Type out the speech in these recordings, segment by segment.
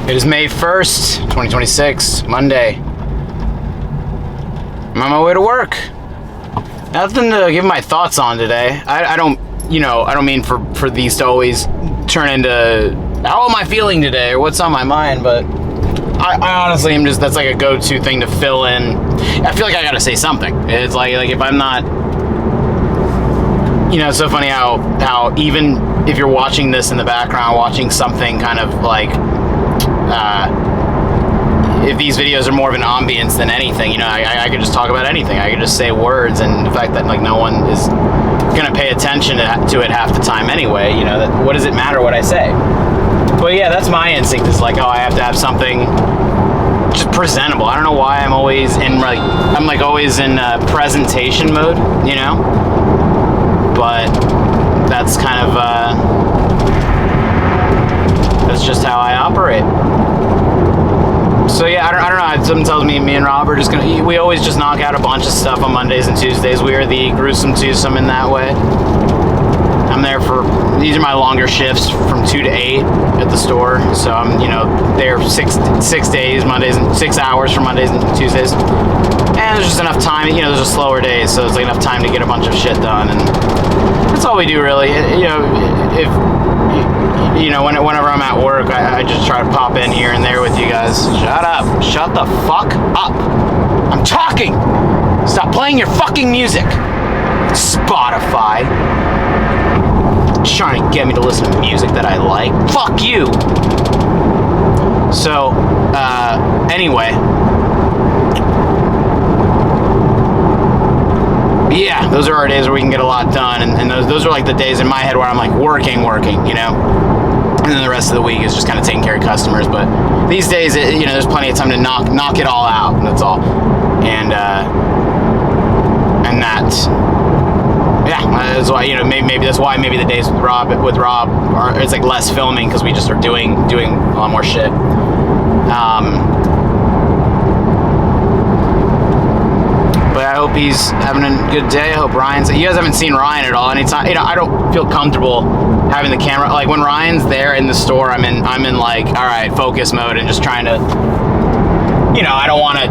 It is May 1st, 2026, Monday. I'm on my way to work. Nothing to give my thoughts on today. I don't mean for these to always turn into how am I feeling today or what's on my mind, but I honestly am just, that's like a go-to thing to fill in. I feel like I gotta say something. It's like if I'm not, it's so funny how even if you're watching this in the background, watching something kind of like, if these videos are more of an ambience than anything, I could just talk about anything. I could just say words, and the fact that like no one is gonna pay attention to it half the time anyway, what does it matter what I say? But yeah, that's my instinct, is like, oh, I have to have something just presentable. I don't know why I'm always in always in presentation mode, but that's kind of that's just how I operate. So yeah, I don't know. Something tells me and Rob are just we always just knock out a bunch of stuff on Mondays and Tuesdays. We are the gruesome twosome in that way. I'm there these are my longer shifts from 2 to 8 at the store. So I'm, there 6 days, Mondays, and 6 hours for Mondays and Tuesdays. And there's just enough time, there's just slower days, so it's like enough time to get a bunch of shit done. And that's all we do really. Whenever I'm at work, I just try to pop in here and there with you guys. Shut up. Shut the fuck up. I'm talking. Stop playing your fucking music. Spotify. Trying to get me to listen to music that I like. Fuck you. So, anyway. Yeah, those are our days where we can get a lot done, and those are like the days in my head where I'm like working, and then the rest of the week is just kind of taking care of customers. But these days, there's plenty of time to knock it all out. That's all, and that, yeah, that's why maybe that's why maybe the days with Rob are, it's like less filming, because we just are doing a lot more shit. But I hope he's having a good day. I hope Ryan's. You guys haven't seen Ryan at all. Anytime, I don't feel comfortable having the camera. Like when Ryan's there in the store, I'm in like, all right, focus mode, and just trying to, I don't want to.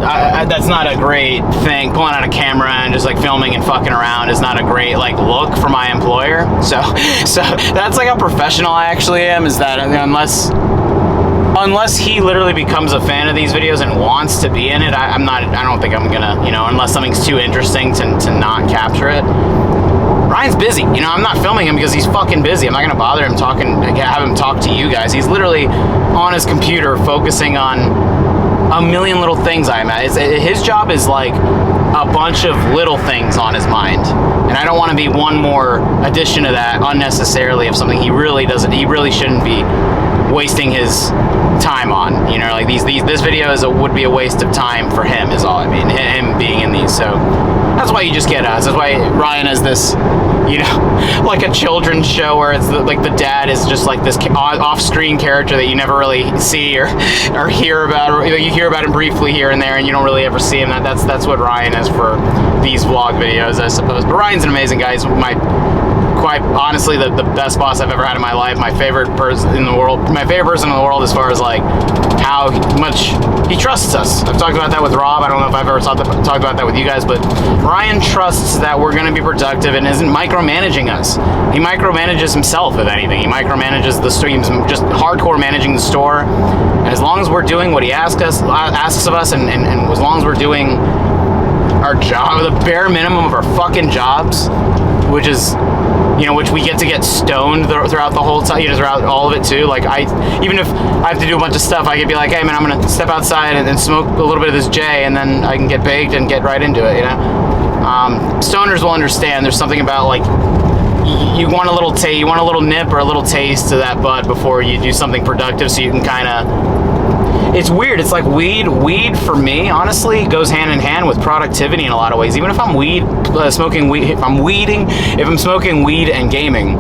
That's not a great thing. Pulling out a camera and just like filming and fucking around is not a great like look for my employer. So that's like how professional I actually am. Is that unless he literally becomes a fan of these videos and wants to be in it, I don't think I'm gonna, unless something's too interesting to not capture it. Ryan's busy, I'm not filming him because he's fucking busy. I'm not gonna bother him have him talk to you guys. He's literally on his computer focusing on a million little things, I imagine. His job is like a bunch of little things on his mind, and I don't want to be one more addition to that unnecessarily of something he really shouldn't be wasting his time on. Like this video would be a waste of time for him, is all I mean, him being in these. So that's why you just get us. That's why Ryan has this, like a children's show where it's like the dad is just like this off-screen character that you never really see or hear about, or you hear about him briefly here and there, and you don't really ever see him. That's what Ryan is for these vlog videos, I suppose. But Ryan's an amazing guy. He's quite honestly the best boss I've ever had in my life. My favorite person in the world as far as like how much he trusts us. I've talked about that with Rob. I don't know if I've ever talked about that with you guys, but Ryan trusts that we're going to be productive and isn't micromanaging us. He micromanages himself, if anything. He micromanages the streams, just hardcore managing the store. And as long as we're doing what he asks of us, and as long as we're doing our job, the bare minimum of our fucking jobs, which is, which we get to get stoned throughout the whole time, throughout all of it too. Like even if I have to do a bunch of stuff, I could be like, hey man, I'm gonna step outside and smoke a little bit of this J, and then I can get baked and get right into it. Stoners will understand. There's something about like you want a little nip or a little taste to that bud before you do something productive, so you can kind of. It's weird. It's like weed. Weed for me, honestly, goes hand in hand with productivity in a lot of ways. Even if I'm smoking weed, if I'm smoking weed and gaming,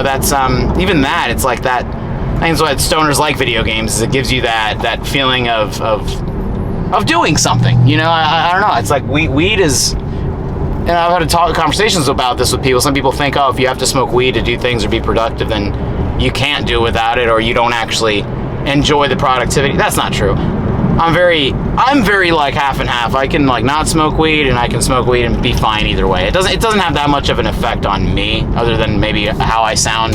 that's even that. It's like that. I think it's what stoners like video games. Is it gives you that feeling of doing something. I don't know. It's like weed is. And I've had conversations about this with people. Some people think, if you have to smoke weed to do things or be productive, then you can't do without it, or you don't actually enjoy the productivity. That's not true. I'm very like half and half. I can like not smoke weed, and I can smoke weed and be fine either way. It doesn't have that much of an effect on me, other than maybe how I sound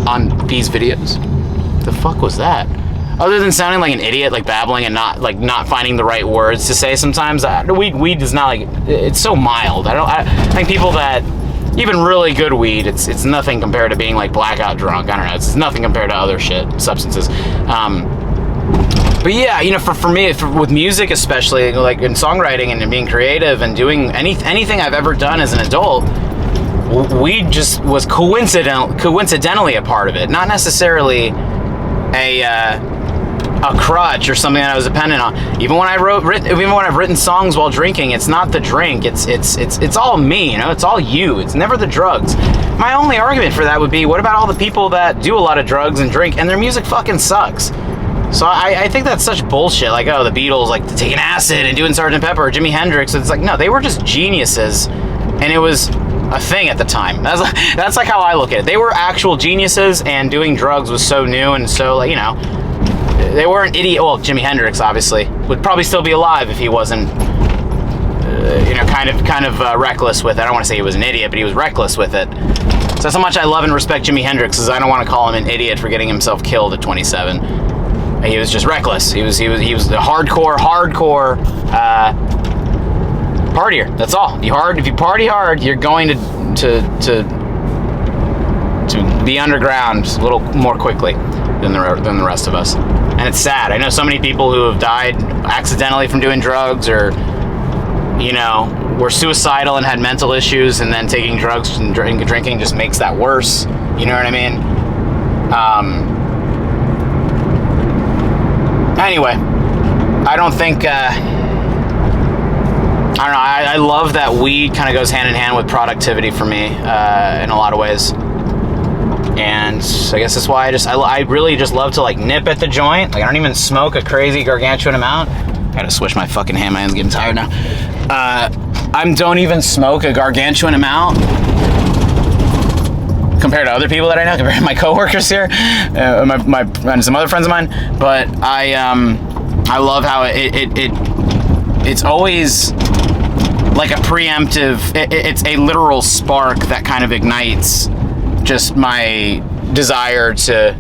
on these videos. The fuck was that? Other than sounding like an idiot, like babbling and not finding the right words to say sometimes, weed is not like, it's so mild. I think people that, even really good weed, it's nothing compared to being like blackout drunk. I don't know, it's nothing compared to other substances. But yeah, you know, for me, with music especially, like in songwriting and being creative and doing anything I've ever done as an adult, weed just was coincidentally a part of it, not necessarily a crutch or something that I was dependent on. Even when I've written songs while drinking, it's not the drink. It's all me. You know, it's all you. It's never the drugs. My only argument for that would be, what about all the people that do a lot of drugs and drink and their music fucking sucks? So I think that's such bullshit. Like, oh, the Beatles, like taking acid and doing Sgt. Pepper, or Jimi Hendrix. It's like, no, they were just geniuses, and it was a thing at the time. That's like how I look at it. They were actual geniuses, and doing drugs was so new, and so, like, you know, they weren't idiot. Well, Jimi Hendrix obviously would probably still be alive if he wasn't, you know, kind of reckless with it. I don't want to say he was an idiot, but he was reckless with it. So that's how much I love and respect Jimi Hendrix, is I don't want to call him an idiot for getting himself killed at 27. He was just reckless. He was the hardcore partier. That's all. If you party hard, you're going to be underground a little more quickly than the rest of us. And it's sad. I know so many people who have died accidentally from doing drugs, or, you know, were suicidal and had mental issues, and then taking drugs and drinking just makes that worse. You know what I mean? Anyway, I don't think, I don't know, I love that weed kind of goes hand in hand with productivity for me, in a lot of ways. And I guess that's why I really just love to like nip at the joint. Like, I don't even smoke a crazy gargantuan amount. I gotta switch my fucking hand, my hand's getting tired now. I don't even smoke a gargantuan amount compared to other people that I know, compared to my coworkers here, and some other friends of mine. But I love how it's always like a preemptive. It's a literal spark that kind of ignites just my desire to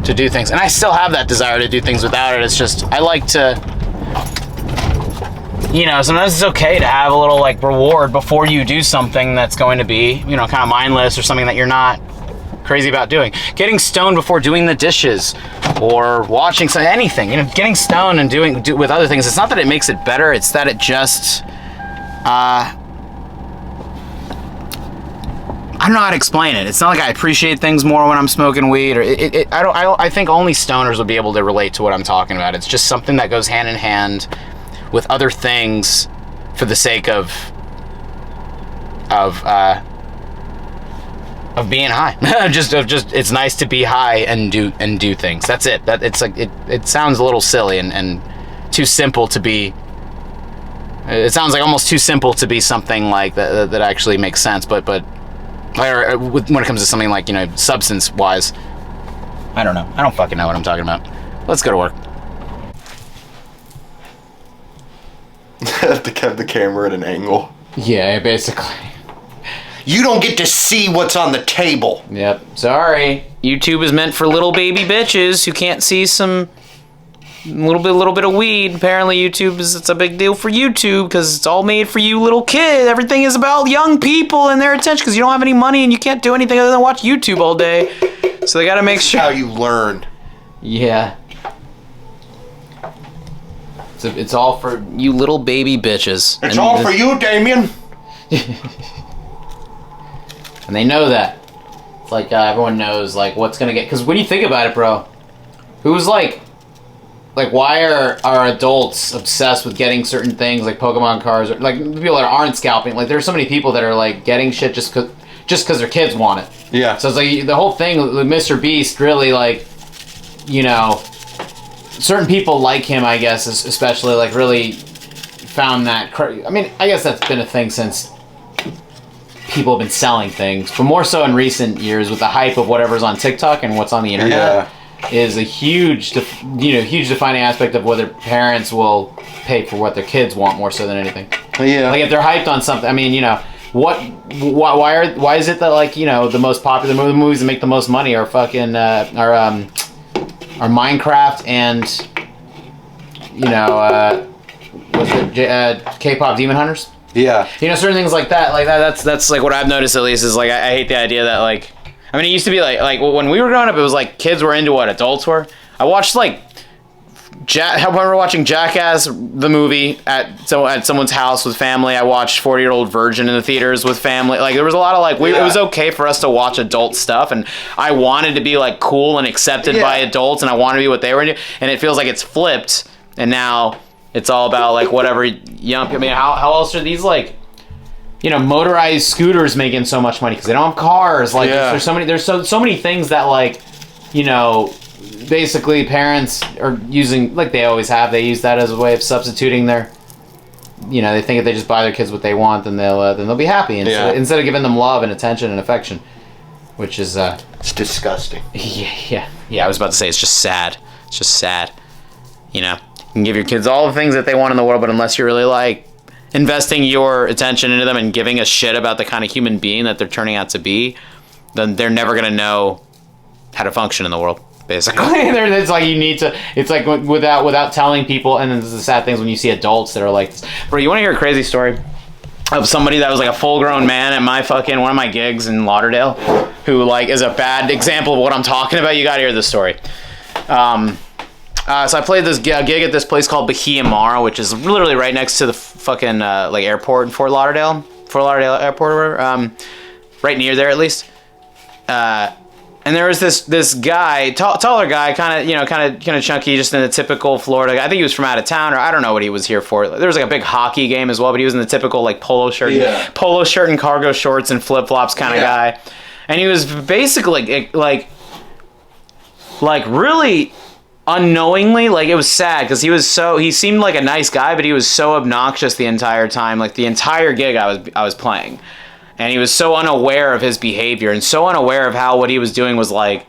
do things, and I still have that desire to do things without it. It's just I like to, you know, sometimes it's okay to have a little like reward before you do something that's going to be, you know, kind of mindless, or something that you're not crazy about doing. Getting stoned before doing the dishes, or watching anything, you know, getting stoned and doing with other things. It's not that it makes it better. It's that it just, I don't know how to explain it. It's not like I appreciate things more when I'm smoking weed, or I think only stoners would be able to relate to what I'm talking about. It's just something that goes hand in hand with other things for the sake of being high. just it's nice to be high and do things. That's it. It's like it sounds a little silly and too simple to be. It sounds like almost too simple to be something like that actually makes sense. But when it comes to something like, you know, substance wise, I don't know. I don't fucking know what I'm talking about. Let's go to work. To have the camera at an angle. Yeah, basically. You don't get to see what's on the table. Yep. Sorry. YouTube is meant for little baby bitches who can't see some little bit of weed. Apparently it's a big deal for YouTube, because it's all made for you little kids. Everything is about young people and their attention, because you don't have any money and you can't do anything other than watch YouTube all day. So they gotta make sure. That's how you learn. Yeah. It's all for you little baby bitches. It's all for you, Damien. And they know that. It's like everyone knows like what's gonna get. Because when you think about it, bro, who's like why are adults obsessed with getting certain things like Pokemon cards, or like people that aren't scalping? Like there's so many people that are like getting shit just because their kids want it. Yeah. So it's like the whole thing with Mr. Beast really, like, you know, certain people like him, I guess, especially like really found that. I mean, I guess that's been a thing since people have been selling things, but more so in recent years with the hype of whatever's on TikTok and what's on the internet is a huge defining aspect of whether parents will pay for what their kids want more so than anything. Yeah. Like if they're hyped on something, I mean, why is it that like, the most popular movies that make the most money are fucking are Minecraft and K-pop Demon Hunters? Yeah. Certain things like that. Like that's like what I've noticed at least is like I hate the idea that like, I mean, it used to be like when we were growing up, it was like kids were into what adults were. I watched like I remember watching Jackass the movie at someone's house with family. I watched 40-Year-Old Virgin in the theaters with family. Like there was a lot of like it was okay for us to watch adult stuff, and I wanted to be like cool and accepted by adults, and I wanted to be what they were into. And it feels like it's flipped, and now it's all about like whatever yump. I mean, how else are these like motorized scooters making so much money because they don't have cars? Like there's so many things that like basically parents are using, like they always have, they use that as a way of substituting their, they think if they just buy their kids what they want, then they'll be happy instead of giving them love and attention and affection, which is it's disgusting. Yeah. I was about to say it's just sad. It's just sad. You can give your kids all the things that they want in the world, but unless you're really like investing your attention into them and giving a shit about the kind of human being that they're turning out to be, then they're never gonna know how to function in the world. Basically, it's like you need to. It's like without telling people, and then the sad things when you see adults that are like, bro, you want to hear a crazy story of somebody that was like a full-grown man at my fucking one of my gigs in Lauderdale, who like is a bad example of what I'm talking about. You got to hear this story. So I played this gig at this place called Bahia Mar, which is literally right next to the fucking like airport in Fort Lauderdale Airport, or whatever, right near there at least. And there was this guy, taller guy, kind of chunky, just in the typical Florida guy. I think he was from out of town, or I don't know what he was here for. There was like a big hockey game as well, but he was in the typical like polo shirt and cargo shorts and flip flops kind of guy. And he was basically like really unknowingly, like it was sad because he seemed like a nice guy, but he was so obnoxious the entire time, like the entire gig I was playing. And he was so unaware of his behavior and so unaware of how what he was doing was like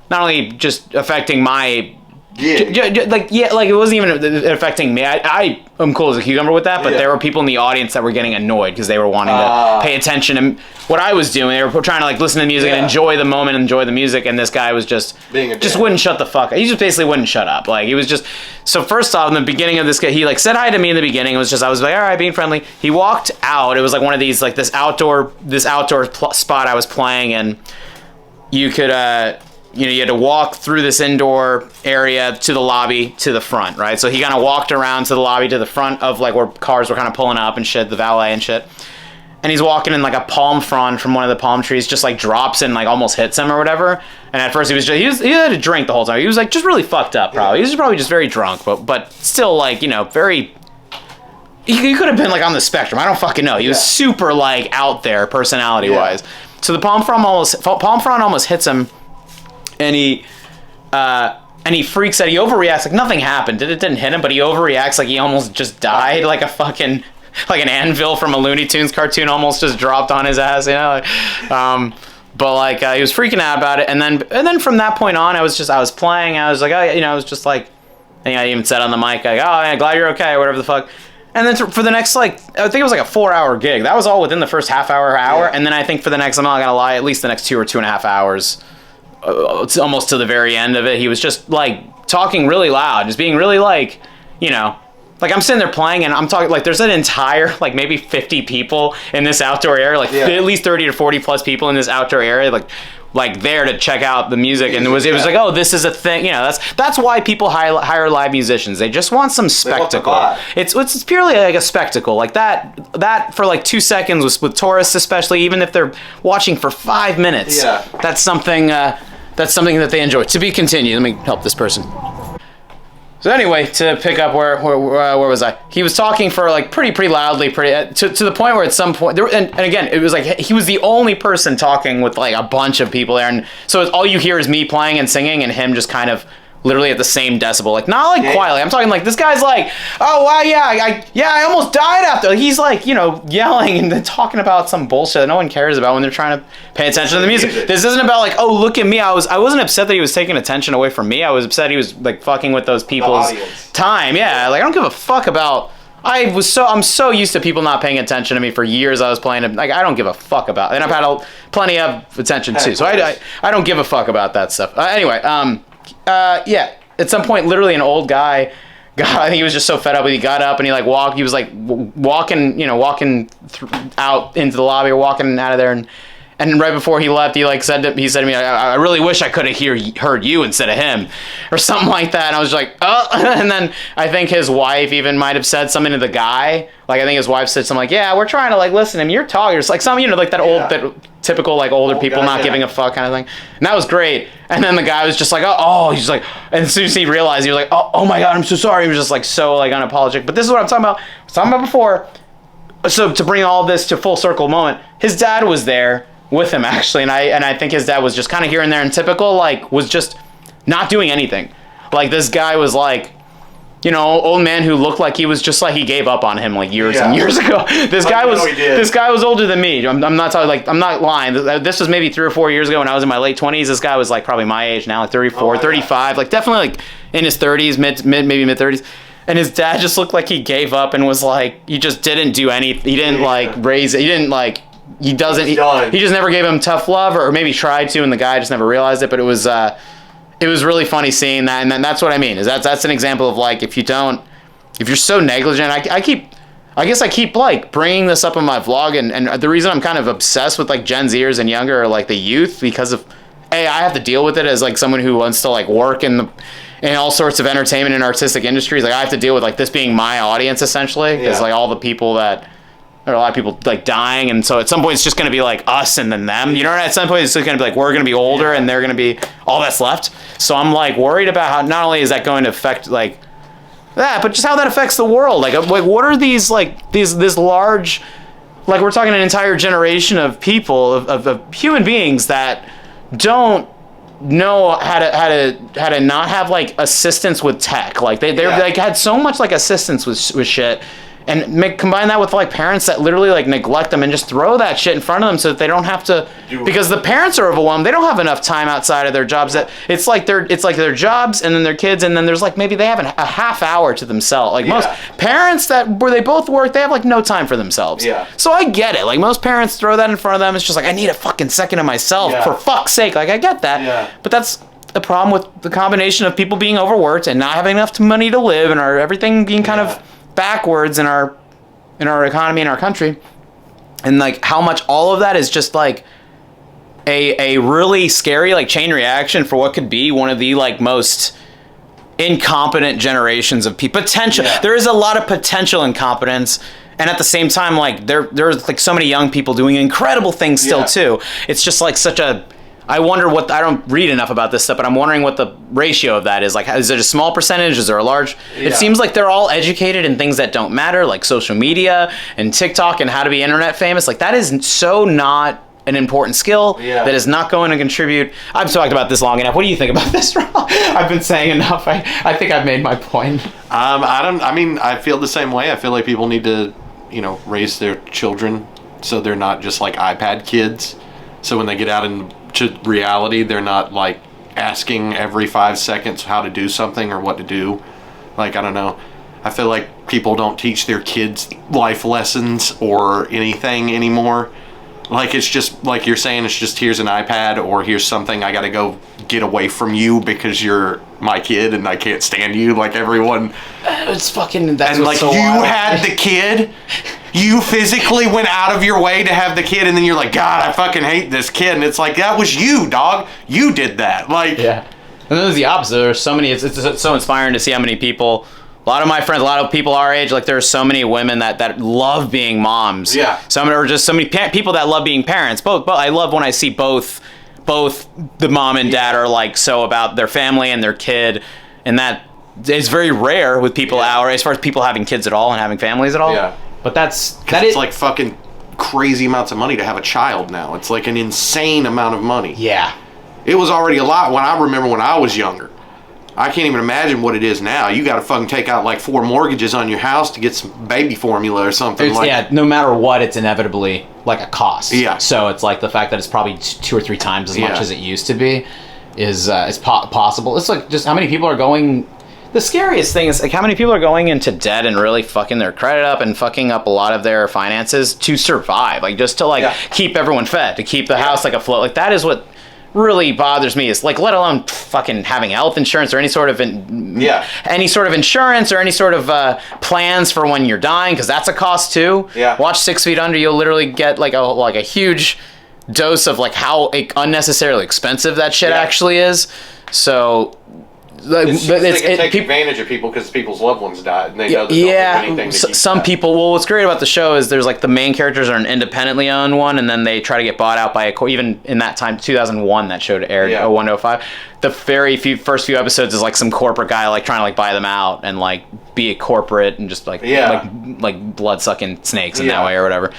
not only just affecting my like it wasn't even affecting me. I am cool as a cucumber with that, but there were people in the audience that were getting annoyed because they were wanting to pay attention to what I was doing. They were trying to like listen to music and enjoy the moment, enjoy the music, and this guy was just wouldn't shut the fuck up. He just basically wouldn't shut up. Like he was just so first off in the beginning of this guy, he like said hi to me in the beginning. It was just I was like, all right, being friendly. He walked out. It was like one of these like this outdoor spot I was playing, and you could you had to walk through this indoor area to the lobby to the front, right? So he kind of walked around to the lobby to the front of like where cars were kind of pulling up and shit, the valet and shit. And he's walking in like a palm frond from one of the palm trees, just like drops and like almost hits him or whatever. And at first he had a drink the whole time. He was like just really fucked up, probably. He was probably just very drunk, but still like very. He could have been like on the spectrum. I don't fucking know. He was super like out there personality wise. So the palm frond almost hits him. And he freaks out. He overreacts like nothing happened. It didn't hit him, but he overreacts like he almost just died, like a fucking like an anvil from a Looney Tunes cartoon almost just dropped on his ass, But like he was freaking out about it, and then from that point on, I was playing. I was like, I was just like, I even said on the mic, like, oh, yeah, glad you're okay, or whatever the fuck. And then for the next I think it was like a 4-hour gig. That was all within the first half hour, and then I think for the next, I'm not gonna lie, at least the next 2 or 2.5 hours. It's almost to the very end of it, he was just like talking really loud, just being really like I'm sitting there playing and I'm talking like there's an entire like maybe 50 people in this outdoor area, like at least 30 to 40 plus people in this outdoor area, like there to check out the music, and it was like, oh, this is a thing, that's why people hire live musicians. They just want some spectacle. It's purely like a spectacle, like that for like 2 seconds with tourists, especially, even if they're watching for 5 minutes. That's something that they enjoy. To be continued. Let me help this person. So anyway, to pick up where was I? He was talking for like pretty loudly, to the point where at some point and again it was like he was the only person talking with like a bunch of people there, and so all you hear is me playing and singing and him just kind of literally at the same decibel, like not like quietly. I'm talking like this guy's like, oh wow, I almost died after. Like, he's like, you know, yelling and then talking about some bullshit that no one cares about when they're trying to pay attention to the music. This isn't about like, oh look at me. I wasn't upset that he was taking attention away from me. I was upset he was like fucking with those people's time. Yeah, like I don't give a fuck about. I'm so used to people not paying attention to me for years. I was playing it, like I don't give a fuck about it. And I've had plenty of attention too, so I don't give a fuck about that stuff. Anyway, yeah, at some point, literally an old guy I think he was just so fed up with it. He got up and he like walked. He was like walking out into the lobby or walking out of there, and right before he left, he said to me, I really wish I could have heard you instead of him, or something like that. And I was like, oh. And then I think his wife even might have said something to the guy. Like I think his wife said something like, yeah, we're trying to like listen to him. You're talking. It's like some, like that old, that typical like older people guy, not giving a fuck kind of thing. And that was great. And then the guy was just like, he's like, and as soon as he realized, he was like, oh my God, I'm so sorry. He was just like so like unapologetic. But this is what I'm talking about. I was talking about before. So to bring all this to full circle moment, his dad was there with him actually, and I think his dad was just kind of here and there, and typical like was just not doing anything. Like this guy was like, old man who looked like he was just like he gave up on him like years and years ago. This guy was older than me. I'm not talking, like I'm not lying. This was maybe 3 or 4 years ago when I was in my late 20s. This guy was like probably my age now, like 34, 35, like definitely like in his 30s, maybe mid 30s. And his dad just looked like he gave up and was like, he just didn't do anything. He didn't like raise it. He didn't like. He doesn't. He just never gave him tough love, or maybe tried to, and the guy just never realized it. But it was really funny seeing that, and then that's what I mean. Is that's an example of like if you're so negligent. I guess I keep like bringing this up in my vlog, and the reason I'm kind of obsessed with like Gen Zers and younger, or like the youth, because of I have to deal with it as like someone who wants to like work in all sorts of entertainment and artistic industries. Like I have to deal with like this being my audience essentially, because like all the people that. There are a lot of people like dying, and so at some point it's just going to be like us and then them. At some point it's just going to be like we're going to be older and they're going to be all that's left. So I'm like worried about how not only is that going to affect like that, but just how that affects the world. Like what are these like this large, like we're talking an entire generation of people of human beings that don't know how to not have like assistance with tech. Like they're like had so much like assistance with shit. And combine that with like parents that literally like neglect them and just throw that shit in front of them so that they don't have to, because the parents are overwhelmed. They don't have enough time outside of their jobs. That it's like their jobs and then their kids, and then there's like maybe they have a half hour to themselves. Like most parents where they both work, they have like no time for themselves. Yeah. So I get it. Like most parents throw that in front of them. It's just like I need a fucking second of myself for fuck's sake. Like I get that. Yeah. But that's the problem with the combination of people being overworked and not having enough money to live, and everything being kind of backwards in our economy in our country, and like how much all of that is just like a really scary like chain reaction for what could be one of the like most incompetent generations of people. Potential. There is a lot of potential incompetence, and at the same time like there's like so many young people doing incredible things still too. It's just like such a, I wonder I don't read enough about this stuff, but I'm wondering what the ratio of that is. Like, is it a small percentage? Is there a large? It seems like they're all educated in things that don't matter, like social media and TikTok and how to be internet famous. Like, that is so not an important skill that is not going to contribute. I've talked about this long enough. What do you think about this, Rob? I've been saying enough. I think I've made my point. I feel the same way. I feel like people need to, raise their children so they're not just like iPad kids. So when they get out into reality, they're not like asking every 5 seconds how to do something or what to do. Like, I don't know. I feel like people don't teach their kids life lessons or anything anymore. Like, it's just like you're saying, it's just here's an iPad, or here's something I gotta go get away from you because you're my kid and I can't stand you. Like, everyone, it's fucking, that's and like so you wild. Had the kid. You physically went out of your way to have the kid, and then you're like, God, I fucking hate this kid. And it's like, that was you, dog. You did that. Like, yeah. And then there's the opposite. There's so many, it's so inspiring to see how many people, a lot of my friends, a lot of people our age, like there are so many women that love being moms. Yeah. Some are just so many people that love being parents. Both. I love when I see both the mom and dad are like so about their family and their kid, and that is very rare with people as far as people having kids at all and having families at all. Yeah. But it's like fucking crazy amounts of money to have a child now. It's like an insane amount of money. Yeah. It was already a lot when I remember when I was younger. I can't even imagine what it is now. You got to fucking take out like 4 mortgages on your house to get some baby formula or something. Yeah, no matter what, it's inevitably like a cost. Yeah. So it's like the fact that it's probably 2 or 3 times as much as it used to be is possible. It's like just how many people are going. The scariest thing is like how many people are going into debt and really fucking their credit up and fucking up a lot of their finances to survive, like just to like keep everyone fed, to keep the house like afloat. Like that is what really bothers me, is like, let alone fucking having health insurance or any sort of insurance or any sort of plans for when you're dying, because that's a cost too. Watch 6 Feet Under. You'll literally get like a huge dose of like how unnecessarily expensive that shit actually is. So they can take advantage of people because people's loved ones died and they know that they'll do anything to keep some that. people. Well, what's great about the show is there's like the main characters are an independently owned one, and then they try to get bought out by even in that time 2001 that show aired 01 to 05. The first few episodes is like some corporate guy like trying to like buy them out and like be a corporate and just like blood sucking snakes in that way or whatever.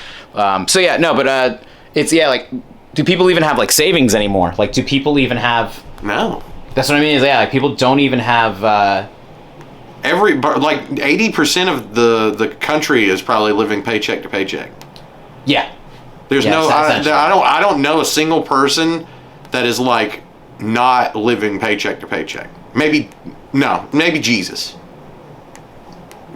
It's like, do people even have like savings anymore? Like, do people even have? No. That's what I mean. Is like people don't even have. Like 80% of the country is probably living paycheck to paycheck. Yeah. There's I don't know a single person that is like not living paycheck to paycheck. Maybe Jesus.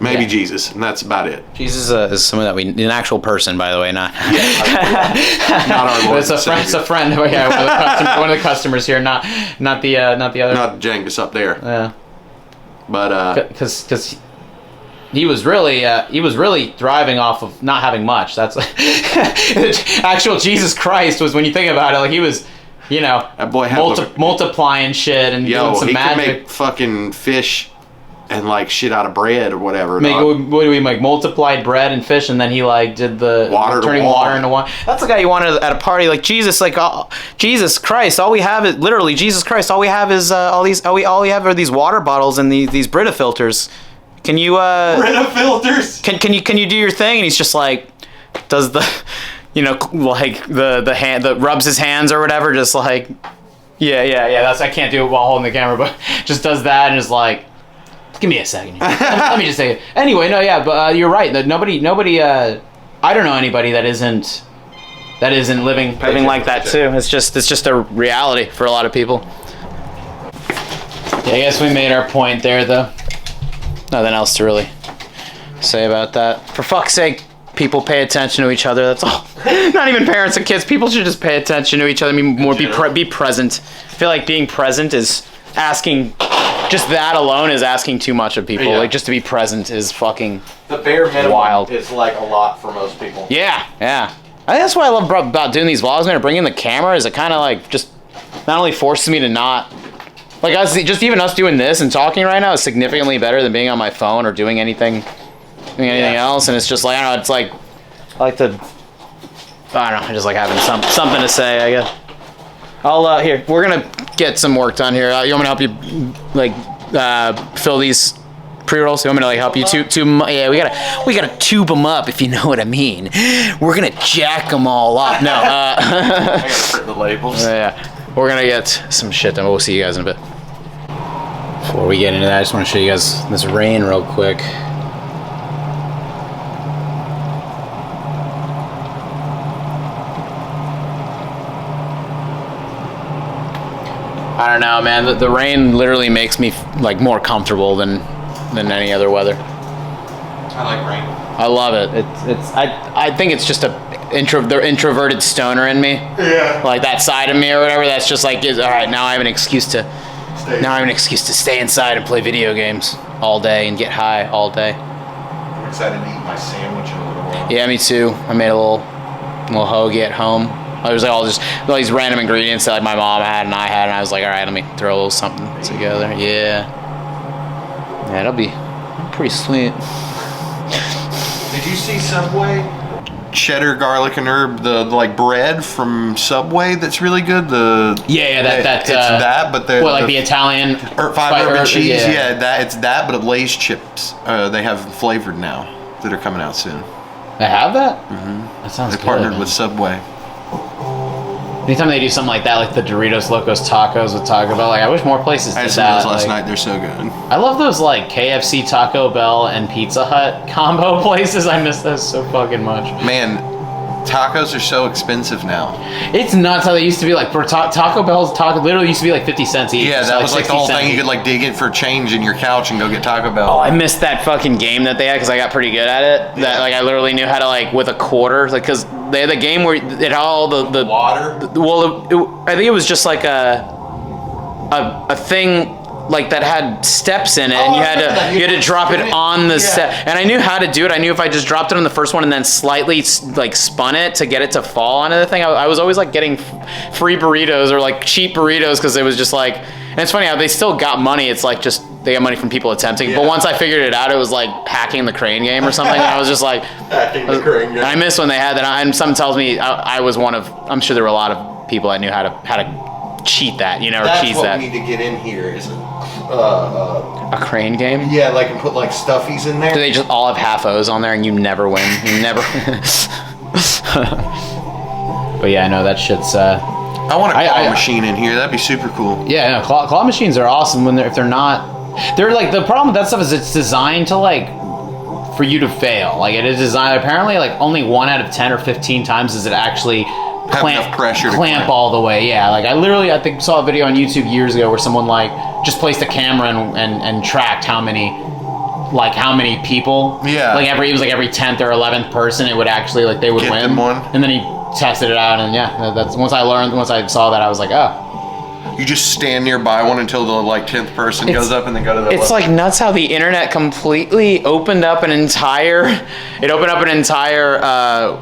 Maybe Jesus, and that's about it. Jesus is someone that an actual person, by the way, not not our Lord. It's a friend. Yeah, one of the customers here, not the other. Not Jengus up there. Yeah, but because he was really thriving off of not having much. That's actual Jesus Christ was, when you think about it, like he was, that boy had multiplying shit and doing some magic. Could make fucking fish and like shit out of bread or whatever. What do we make? Multiplied bread and fish, and then he like did the turning water into wine. That's the guy you wanted at a party, like Jesus. Like Jesus Christ, all we have is literally Jesus Christ. All we have is all we have are these water bottles and these Brita filters. Can you Brita filters? Can you do your thing? And he's just like does the like the hand that rubs his hands or whatever, just like yeah. That's, I can't do it while holding the camera, but just does that and is like. Give me a second. Let me just say it. Anyway, but you're right. That nobody. I don't know anybody that isn't living like that too. It's just a reality for a lot of people. Yeah, I guess we made our point there, though. Nothing else to really say about that. For fuck's sake, people pay attention to each other. That's all. Not even parents and kids. People should just pay attention to each other. Be present. I feel like being present is asking. Just that alone is asking too much of people. Yeah. Like, just to be present is fucking the bare minimum wild. Is like a lot for most people. Yeah. I think that's what I love about doing these vlogs, man. Bringing the camera is it kind of like just not only forces me to not like us. Just even us doing this and talking right now is significantly better than being on my phone or doing anything else. And it's just like I don't know. It's like I like to. I don't know. I just like having something to say, I guess. I'll here. We're gonna get some work done here. You want me to help you like fill these pre-rolls? You want me to like help you tube? Yeah, we gotta tube them up, if you know what I mean. We're gonna jack them all up. No. I gotta print the labels. Yeah, we're gonna get some shit done. We'll see you guys in a bit. Before we get into that, I just want to show you guys this rain real quick. I don't know, man. The rain literally makes me like more comfortable than any other weather. I like rain. I love it. I think it's just the introverted stoner in me. Yeah. Like that side of me or whatever. That's just like, all right, now I have an excuse to stay inside and play video games all day and get high all day. I'm excited to eat my sandwich in a little while. Yeah, me too. I made a little hoagie at home. I was like all these random ingredients that like my mom had and I had, and I was like, all right, let me throw a little something together. Yeah, it'll be pretty sweet. Did you see Subway? Cheddar, garlic, and herb, the like bread from Subway that's really good. But the Italian 5 herb and cheese. Yeah, it's that, but Lay's chips. They have flavored now that are coming out soon. They have that? Mm-hmm. That sounds good. They partnered with Subway. Anytime they do something like that, like the Doritos Locos Tacos with Taco Bell, like I wish more places I did had some of that. those last Like, night. They're so good. I love those like KFC, Taco Bell, and Pizza Hut combo places. I miss those so fucking much. Man, tacos are so expensive now. It's nuts how they used to be like for Taco Bell's taco literally used to be like 50 cents each. Yeah, So, that was like the 60 whole cents thing. You each. could like dig in for change in your couch and go get Taco Bell. Oh, I missed that fucking game that they had because I got pretty good at it. That Yeah. like I literally knew how to like with a quarter, like because they had the game where it had all the Water? I think it was just like a thing like that had steps in it, and you had to drop it on the step. And I knew how to do it. I knew if I just dropped it on the first one and then slightly like spun it to get it to fall onto the thing, I was always like getting free burritos or like cheap burritos because it was just like. And it's funny how they still got money. It's like just they got money from people attempting. But once I figured it out, it was like hacking the crane game or something. And I was just like, Hacking the crane game. I miss when they had that. And something tells me I was one of. I'm sure there were a lot of people that knew how to cheat that, you know, or That's cheese what that. we need to get in here. Is A crane game? yeah, like and put like stuffies in there. Do they just all have half O's on there and you never win? You never. But yeah, I know that shit's. I want a claw machine in here. That'd be super cool. Yeah, no, claw machines are awesome when if they're not. They're like the problem with that stuff is it's designed to like for you to fail. Like it is designed apparently like only 1 out of 10 or 15 times does it actually enough pressure to clamp all the way. Yeah, like I think saw a video on YouTube years ago where someone like just placed a camera and tracked how many people. Yeah. Like it was like every 10th or 11th person it would actually like they would Get win. them one. And then he tested it out and yeah, that's once I saw that I was like, oh. You just stand nearby one until the like 10th person goes up and then go to the It's like nuts how the internet completely opened up an entire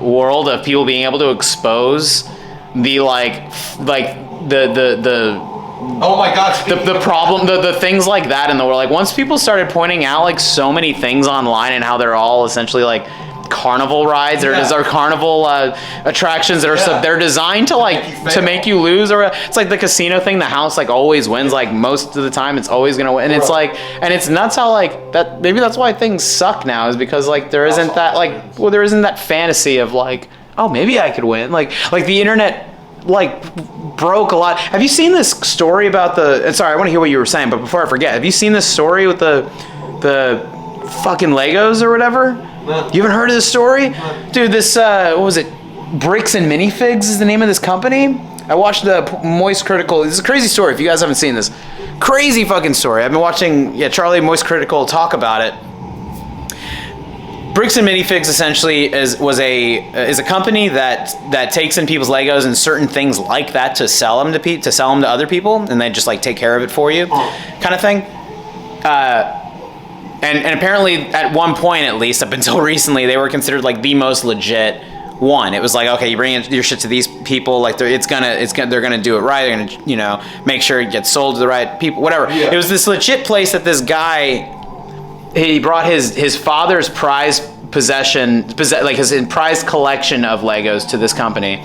world of people being able to expose the Oh my God! the problem, the things like that in the world. Like once people started pointing out like so many things online and how they're all essentially like carnival rides or carnival attractions that are they're designed to like to make you lose, or it's like the casino thing. The house like always wins. Like most of the time, it's always gonna win. And it's like, and it's nuts how like that. Maybe that's why things suck now is because like there isn't that fantasy of like, oh maybe I could win. Like the internet like broke a lot. Have you seen this story about the? And sorry, I want to hear what you were saying, but before I forget, have you seen this story with the fucking Legos or whatever? No. You haven't heard of this story? No. Dude, this what was it? Bricks and Minifigs is the name of this company. I watched the Moist Critical. This is a crazy story. If you guys haven't seen this, crazy fucking story. I've been watching Charlie Moist Critical talk about it. Bricks and Minifigs essentially is a company that takes in people's Legos and certain things like that to sell them to other people, and they just like take care of it for you, kind of thing. And apparently at one point, at least up until recently, they were considered like the most legit one. It was like, okay, you bring in your shit to these people, like they're gonna do it right. They're gonna make sure it gets sold to the right people, whatever. Yeah. It was this legit place that this guy. He brought his father's prized his prized collection of Legos to this company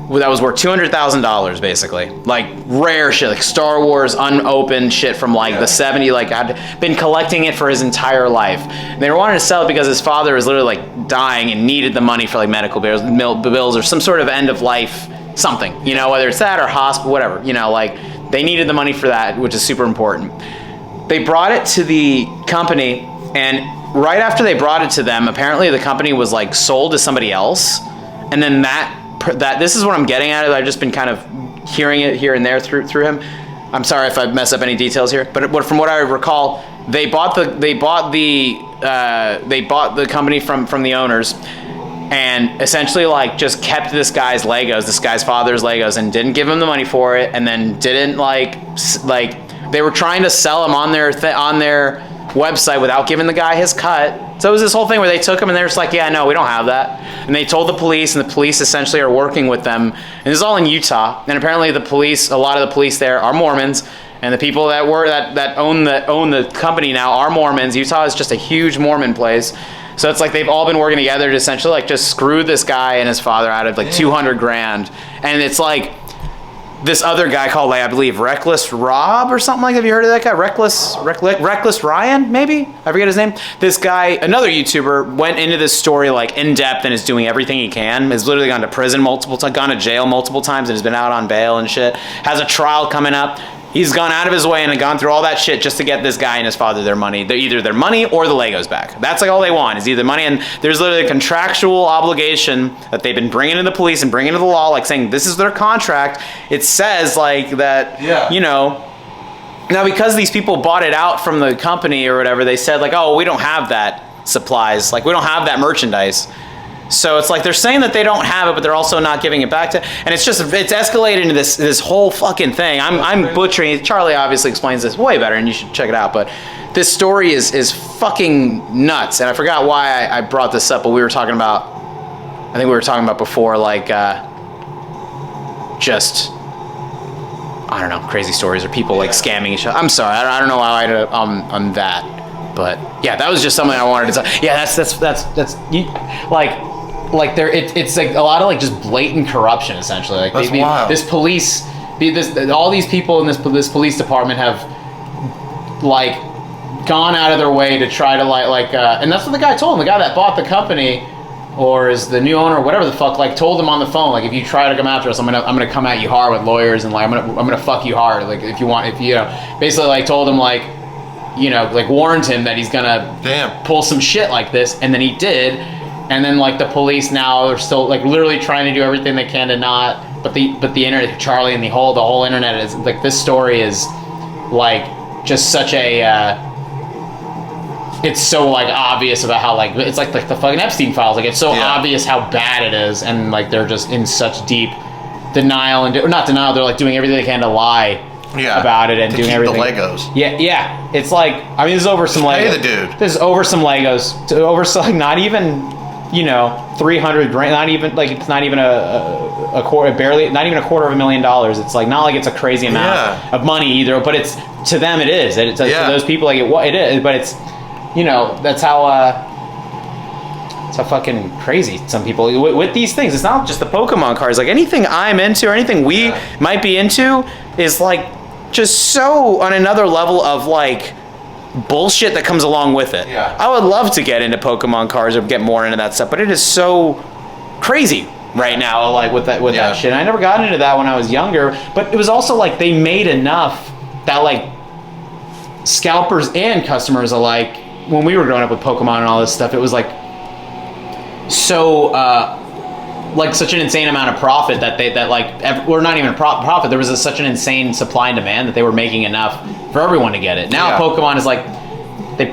that was worth $200,000 basically, like rare shit, like Star Wars unopened shit from like the 70s, like I'd been collecting it for his entire life. And they wanted to sell it because his father was literally like dying and needed the money for like medical bills or some sort of end of life something, whether it's that or hospital, whatever, like they needed the money for that, which is super important. They brought it to the company, and right after they brought it to them, apparently the company was like sold to somebody else, and then that this is what I'm getting at. I've just been kind of hearing it here and there through him. I'm sorry if I mess up any details here, but from what I recall, they bought the company from the owners, and essentially like just kept this guy's father's Legos, and didn't give him the money for it, and then didn't like they were trying to sell them on their website without giving the guy his cut. So it was this whole thing where they took him and they're just like, yeah, no, we don't have that. And they told the police, and the police essentially are working with them. And this is all in Utah. And apparently a lot of the police there are Mormons, and the people that own the company now are Mormons. Utah is just a huge Mormon place. So it's like they've all been working together to essentially like just screw this guy and his father out of like $200,000. And it's like this other guy called, like, I believe Reckless Rob or something like that. Have you heard of that guy? Reckless Ryan, maybe? I forget his name. This guy, another YouTuber, went into this story like in depth and is doing everything he can. Has literally gone to prison multiple times, gone to jail multiple times, and has been out on bail and shit. Has a trial coming up. He's gone out of his way and gone through all that shit just to get this guy and his father their money. They're either their money or the Legos back. That's like all they want is either money. And there's literally a contractual obligation that they've been bringing to the police and bringing to the law, like saying this is their contract. It says like that, you know. Now because these people bought it out from the company or whatever, they said like, oh, we don't have that supplies. Like we don't have that merchandise. So it's like they're saying that they don't have it, but they're also not giving it back to. And it's escalated into this whole fucking thing. I'm butchering it. Charlie obviously explains this way better, and you should check it out. But this story is fucking nuts. And I forgot why I brought this up, but we were talking about. I think we were talking about before, like just I don't know, crazy stories or people like scamming each other. I'm sorry, I don't know how I on that, but yeah, that was just something I wanted to say. Yeah, that's like there it's like a lot of like just blatant corruption essentially. Like that's wild. This police, all these people in this police department have like gone out of their way to try to and that's what the guy told him. The guy that bought the company or is the new owner or whatever the fuck, like told him on the phone, like if you try to come after us, I'm gonna come at you hard with lawyers and like I'm gonna fuck you hard. Like if you know, basically like told him like, you know, like warned him that he's gonna pull some shit like this, and then he did. And then like the police now are still like literally trying to do everything they can to not, but the internet, Charlie, and the whole internet is like, this story is like just such a it's so like obvious about how like it's like the fucking Epstein files. Like it's so obvious how bad it is, and like they're just in such deep denial or not denial. They're like doing everything they can to lie about it and doing everything. The Legos. Yeah. It's like, I mean, this is over some Legos. Pay the dude. This is over some Legos. Over like not even, you know, 300 grand. Not even like it's not even a quarter, barely, not even $250,000. It's like not like it's a crazy amount of money either. But it's to them it is. To those people like it is. But it's, you know, that's how fucking crazy some people with these things. It's not just the Pokemon cards. Like anything I'm into or anything we might be into is like just so on another level of like bullshit that comes along with it. I would love to get into Pokemon cards or get more into that stuff, but it is so crazy right now, like with that shit. And I never got into that when I was younger, but it was also like they made enough that like scalpers and customers alike, when we were growing up with Pokemon and all this stuff, it was like so like such an insane amount of profit that or not even profit. There was such an insane supply and demand that they were making enough for everyone to get it. Now Pokemon is like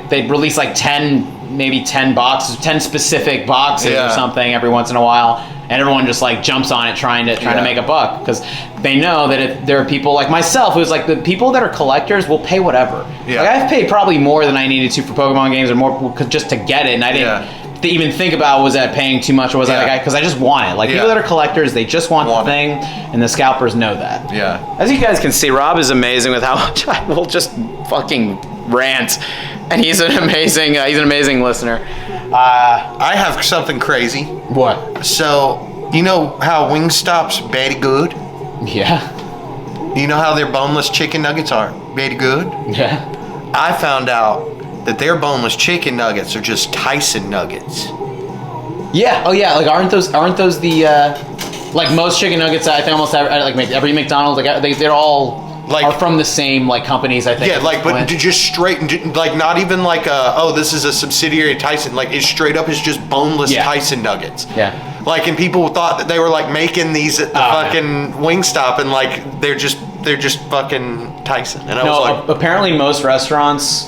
they release like 10 boxes, 10 specific boxes or something every once in a while, and everyone just like jumps on it trying to make a buck, because they know that if there are people like myself who's like the people that are collectors will pay whatever. Like I've paid probably more than I needed to for Pokemon games or more just to get it, and I didn't to even think about was that paying too much or was that like, because I just want it. Like people that are collectors, they just want the thing, and the scalpers know that. As you guys can see, Rob is amazing with how much I will just fucking rant, and he's an amazing listener. I have something crazy. What? So you know how Wingstop's very good? Yeah. You know how their boneless chicken nuggets are very good? Yeah. I found out that their boneless chicken nuggets are just Tyson nuggets. Yeah. Oh yeah. Like aren't those the like most chicken nuggets? I think almost every McDonald's they're all like are from the same like companies. I think. Yeah. Like but just straight like not even like this is a subsidiary of Tyson. Like it's straight up is just boneless Tyson nuggets. Yeah. Like and people thought that they were like making these at the fucking Wingstop and like they're just fucking Tyson. And I was like, apparently most restaurants,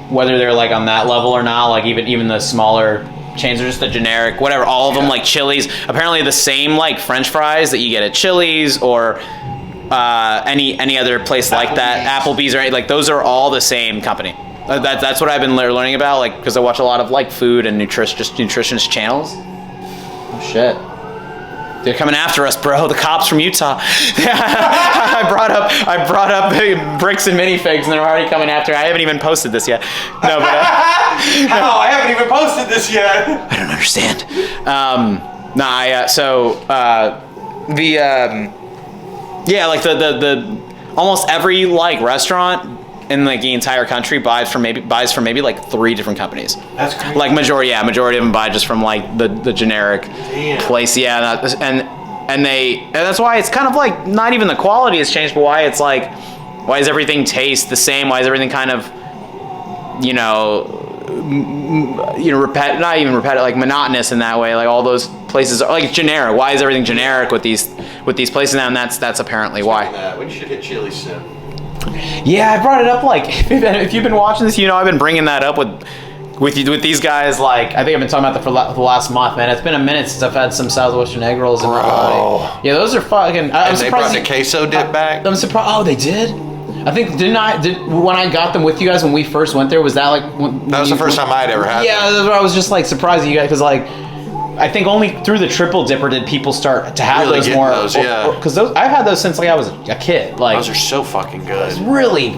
whether they're like on that level or not, like even the smaller chains are just the generic, whatever, all of them, like Chili's, apparently the same like French fries that you get at Chili's or any other place like that, Applebee's, right? Like those are all the same company. That's what I've been learning about, like because I watch a lot of like food and nutritionist channels. Oh shit. They're coming after us, bro. The cops from Utah. I brought up bricks and minifigs, and they're already coming after. I haven't even posted this yet. No, but I haven't even posted this yet. I don't understand. Yeah, like the almost every like restaurant in like the entire country buys from maybe like 3 different companies. That's crazy. Like majority of them buy just from like the generic place. Yeah, and that's why it's kind of like not even the quality has changed, but why it's like, why does everything taste the same? Why is everything kind of, not even repetitive, like monotonous in that way? Like all those places are like generic. Why is everything generic with these places now? And that's apparently why. We should hit Chili's soon. Yeah, I brought it up. Like if you've been watching this, I've been bringing that up with these guys. Like I think I've been talking about that for the last month, man. It's been a minute since I've had some Southwestern egg rolls in my body. Yeah, those are fucking. And they brought the queso dip back. I'm surprised. Oh, they did. I think when I got them with you guys when we first went there, was that like that was the first time I'd ever had them. I was just like surprised at you guys because like I think only through the triple dipper did people start to have really those more. Yeah, because I've had those since like I was a kid. Like those are so fucking good. It's really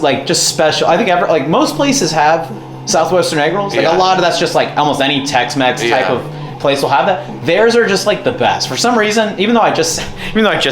like just special. I think like most places have Southwestern egg rolls. Like a lot of that's just like almost any Tex-Mex type of place will have that. Theirs are just like the best for some reason. Even though I just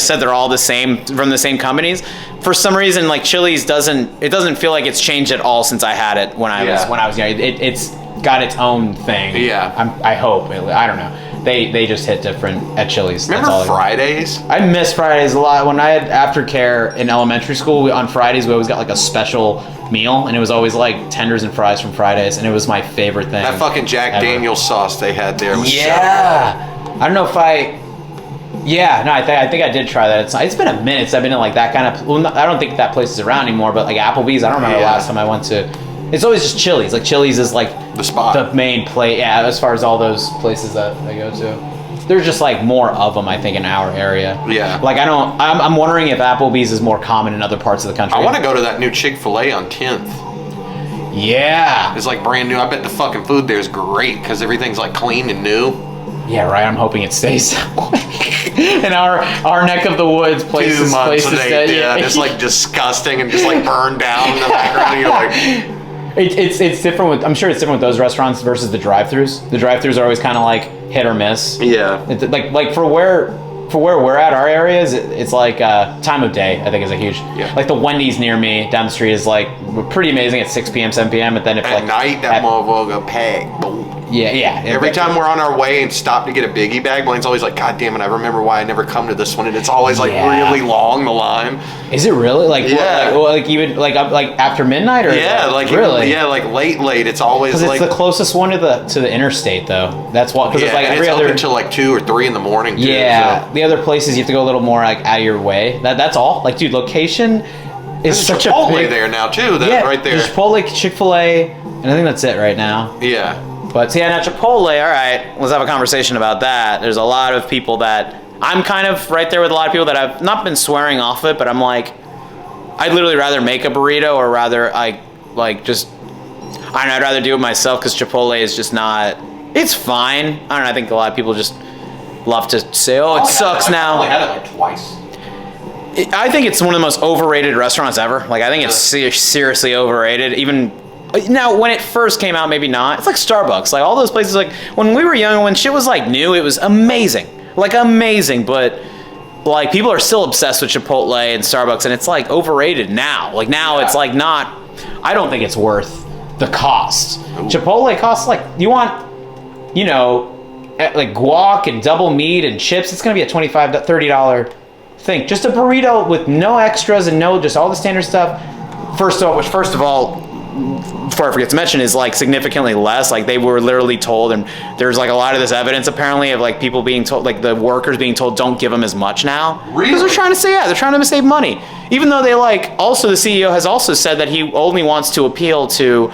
said they're all the same from the same companies, for some reason like Chili's doesn't feel like it's changed at all since I had it when I was young. It's got its own thing. Yeah. I hope. I don't know. They just hit different at Chili's. Remember Fridays? I miss Fridays a lot. When I had aftercare in elementary school, on Fridays we always got like a special meal, and it was always like tenders and fries from Fridays, and it was my favorite thing. That fucking Jack Daniel's sauce they had there was so good. I don't know if I think I did try that. It's been a minute since I've been in like that kind of. Well, I don't think that place is around anymore, but like Applebee's, I don't remember the last time I went to. It's always just Chili's. Like Chili's is like the spot, the main place. Yeah, as far as all those places that I go to. There's just like more of them, I think, in our area. Yeah. Like I'm wondering if Applebee's is more common in other parts of the country. I want to go to that new Chick-fil-A on 10th. Yeah. It's like brand new. I bet the fucking food there is great because everything's like clean and new. Yeah, right. I'm hoping it stays that way. In our neck of the woods, places 2 months that it's like disgusting and just like burned down in the background. And you're like. It's different with. I'm sure it's different with those restaurants versus the drive-throughs. The drive-throughs are always kind of like hit or miss. Yeah. Like for where we're at, our areas, it's like time of day. I think is a huge. Yeah. Like the Wendy's near me down the street is like pretty amazing at 6 p.m., 7 p.m. But then if at night that motherfucker packed. Yeah. Every time we're on our way and stop to get a biggie bag, Blaine's always like, "God damn it! I remember why I never come to this one." And it's always like really long the line. Is it really like? Yeah. Like even like after midnight or like really? Like late. It's always because like it's the closest one to the interstate though. That's what because it's like every other open until like 2 or 3 in the morning. Too, yeah. so. The other places you have to go a little more like out of your way. That's all. Like dude, location is such a big there now too. That right there. There's Chipotle, Chick-fil-A, and I think that's it right now. Yeah. But yeah, now Chipotle, all right, let's have a conversation about that. There's a lot of people that, I'm kind of right there with a lot of people that I've not been swearing off it, but I'm like, I'd literally rather make a burrito or rather, I'd rather do it myself because Chipotle is just not, it's fine. I don't know, I think a lot of people just love to say, it sucks now. I only had it like twice. I think it's one of the most overrated restaurants ever. Like, I think it's seriously overrated. Even now, when it first came out, maybe not. It's like Starbucks. Like, all those places, like, when we were young, when shit was, like, new, it was amazing. Like, amazing. But, like, people are still obsessed with Chipotle and Starbucks, and it's, like, overrated now. Like, now it's, like, not... I don't think it's worth the cost. Ooh. Chipotle costs, like, you want, like, guac and double meat and chips. It's going to be a $25, $30 thing. Just a burrito with no extras and just all the standard stuff. First of all, before I forget to mention, is like significantly less. Like they were literally told, and there's like a lot of this evidence apparently of like people being told, like the workers being told, don't give them as much now. Really? Because they're trying to save money. Even though they also the CEO has also said that he only wants to appeal to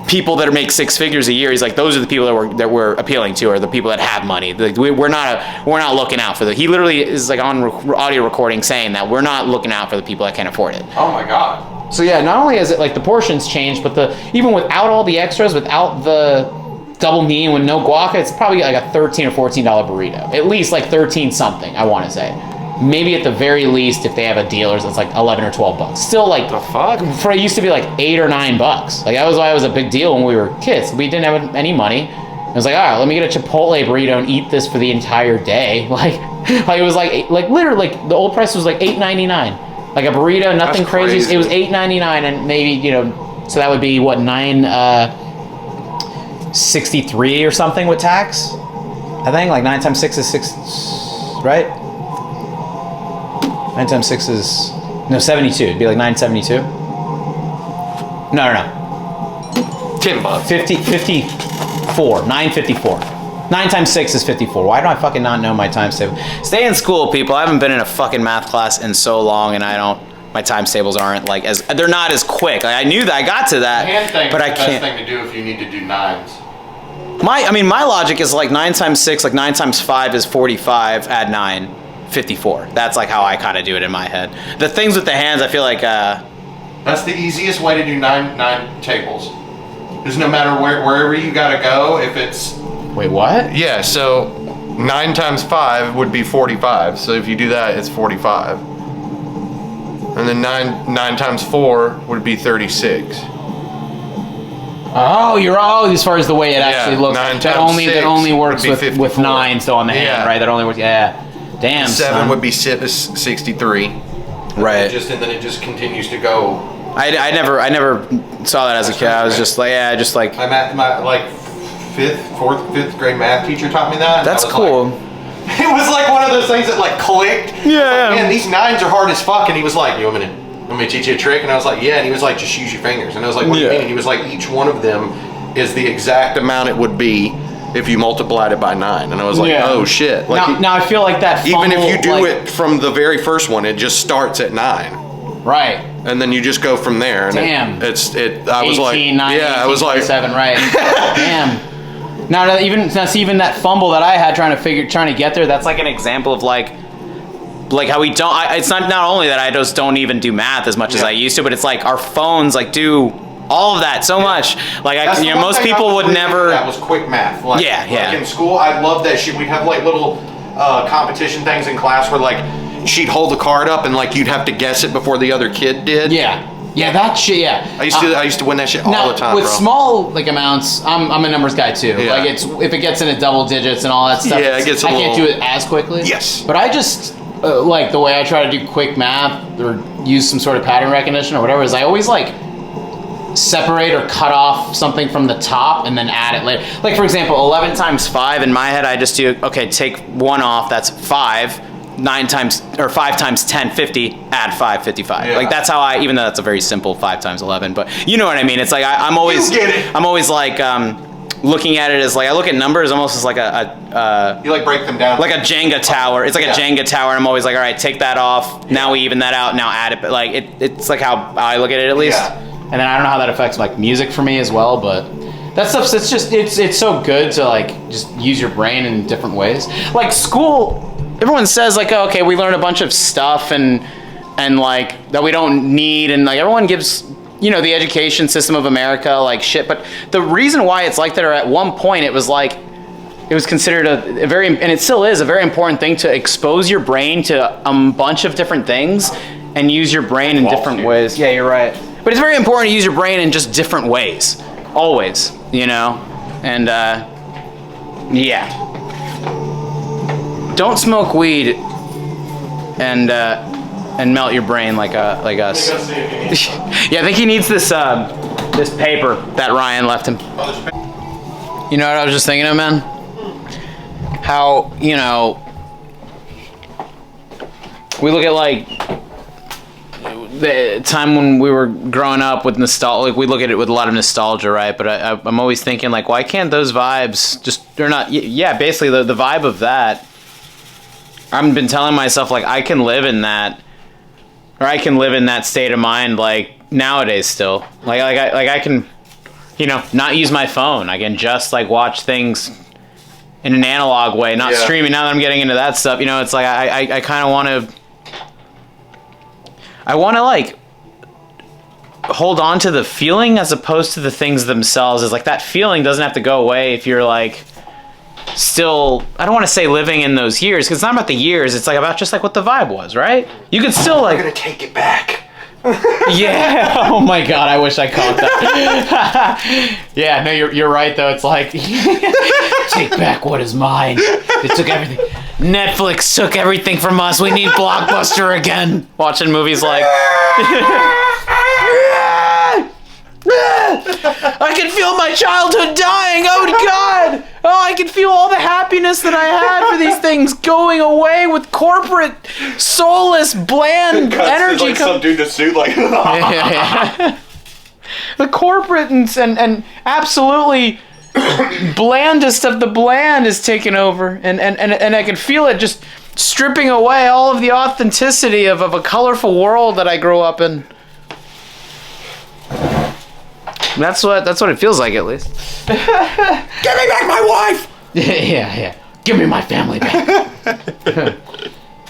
people that make 6 figures a year. He's like, those are the people that we're appealing to, are the people that have money. Like, we're not looking out for the. He literally is like on audio recording saying that we're not looking out for the people that can't afford it. Oh my god. So yeah, not only has it like the portions changed, but even without all the extras, without the double meat with no guac, it's probably like a $13 or $14 burrito. At least like 13 something, I want to say. Maybe at the very least, if they have a deal, it's like 11 or 12 bucks. Still like the fuck? It used to be like $8 or $9. Like that was why it was a big deal when we were kids. We didn't have any money. I was like, all right, let me get a Chipotle burrito and eat this for the entire day. Like it was like literally, like the old price was like $8.99. Like a burrito, nothing That's crazy. crazy. It was $8.99, and maybe, you know, so that would be what, $9.63 or something with tax. I think like 9 times 6 is 6, right? 9 times 6 is 72. It'd be like $9.72. No. $10. 54. $9.54. 9 times 6 is 54. Why do I fucking not know my times table? Stay in school, people. I haven't been in a fucking math class in so long, and my times tables aren't like they're not as quick. Like, I knew that I got to that, Hand thing but is I the can't. best thing to do if you need to do nines. My logic is like 9 times 6, like 9 times 5 is 45. Add 9, 54. That's like how I kind of do it in my head. The things with the hands, I feel like. That's the easiest way to do nine tables. Because no matter wherever you gotta go, if it's Wait, what? Yeah, so 9 times 5 would be 45. So if you do that, it's 45. And then 9 times 4 would be 36. Oh, you're all as far as the way it actually looks. 9 That times only 6 works would be with 54. 9 still on the hand, Yeah. right? That only works. Yeah. Damn. 7 son. would be 63. right. and then it just continues to go. I never saw that as a kid. I was just like, My like fourth, fifth grade math teacher taught me that. that's I was cool. like- it was like one of those things that like clicked. Yeah. Man, these nines are hard as fuck. And he was like, "You want me to teach you a trick?" And I was like, "Yeah." And he was like, "Just use your fingers." And I was like, "What do you Yeah. mean?" And he was like, "Each one of them is the exact amount it would be if you multiplied it by 9." And I was like, Yeah. "Oh shit!" Like now I feel like that. Even if fumble, you do like- it from the very first one, it just starts at 9. right. And then you just go from there. And Damn. I was 18, like, 9, yeah, 18, I was like, 27, right? Damn. Now even that fumble that I had trying to get there. That's like an example of like how we don't. It's not only that I just don't even do math as much as I used to, but it's like our phones like do all of that so much. Like That's the one most thing I people was would really never. good at was quick math. Like, Yeah, yeah. Like in school, I loved that shit. We'd have like little competition things in class where like she'd hold the card up and like you'd have to guess it before the other kid did. Yeah, that shit. Yeah. I used to win that shit all Now, the time, with bro. small like amounts, I'm a numbers guy too. Yeah. Like if it gets into double digits and all that stuff, Yeah, it gets a I can't do little- it as quickly. Yes. But I just like the way I try to do quick math or use some sort of pattern recognition or whatever is I always like separate or cut off something from the top and then add it later. Like for example, 11 times 5 in my head, I just do take 1 off. That's 5. 5 times 10, 50, add 5, 55. Yeah. Like that's how even though that's a very simple 5 times 11, but you know what I mean. It's like I'm always You get it. I'm always like looking at it as like I look at numbers almost as like you like break them down. like a Jenga tower. It's like Yeah. a Jenga tower, and I'm always like, all right, take that off. Now we even that out. Now add it. But like it's like how I look at it at least. Yeah. And then I don't know how that affects like music for me as well, but that stuff's it's so good to like just use your brain in different ways. Like school, everyone says like, oh, okay, we learn a bunch of stuff and like that we don't need, and like everyone gives the education system of America like shit. But the reason why it's like that, or at one point it was considered a very, and it still is a very important thing to expose your brain to a bunch of different things and use your brain in different ways. Yeah, you're right. But it's very important to use your brain in just different ways, always, and yeah. Don't smoke weed and melt your brain like us. Yeah, I think he needs this paper that Ryan left him. You know what I was just thinking of, man? How, we look at like the time when we were growing up with nostalgia, like we look at it with a lot of nostalgia, right? But I'm always thinking like, why can't those vibes they're not, yeah, basically the vibe of that, I've been telling myself like I can live in that, or I can live in that state of mind like nowadays still. Like I can, not use my phone. I can just like watch things in an analog way, not streaming. Now that I'm getting into that stuff, it's like I kind of want to like hold on to the feeling as opposed to the things themselves. Is like that feeling doesn't have to go away if you're like still, I don't want to say living in those years, because it's not about the years, it's like about just like what the vibe was, right? You could still like I'm gonna take it back. Yeah. Oh my god, I wish I caught that. Yeah, no, you're right though. It's like take back what is mine. They took everything. Netflix took everything from us. We need Blockbuster again. Watching movies like I can feel my childhood dying. Oh God! Oh, I can feel all the happiness that I had for these things going away with corporate, soulless, bland energy. Like some dude in a suit, like. The corporate and absolutely blandest of the bland is taken over, and I can feel it just stripping away all of the authenticity of a colorful world that I grew up in. That's what it feels like, at least. Give me back my wife. Yeah. Give me my family back.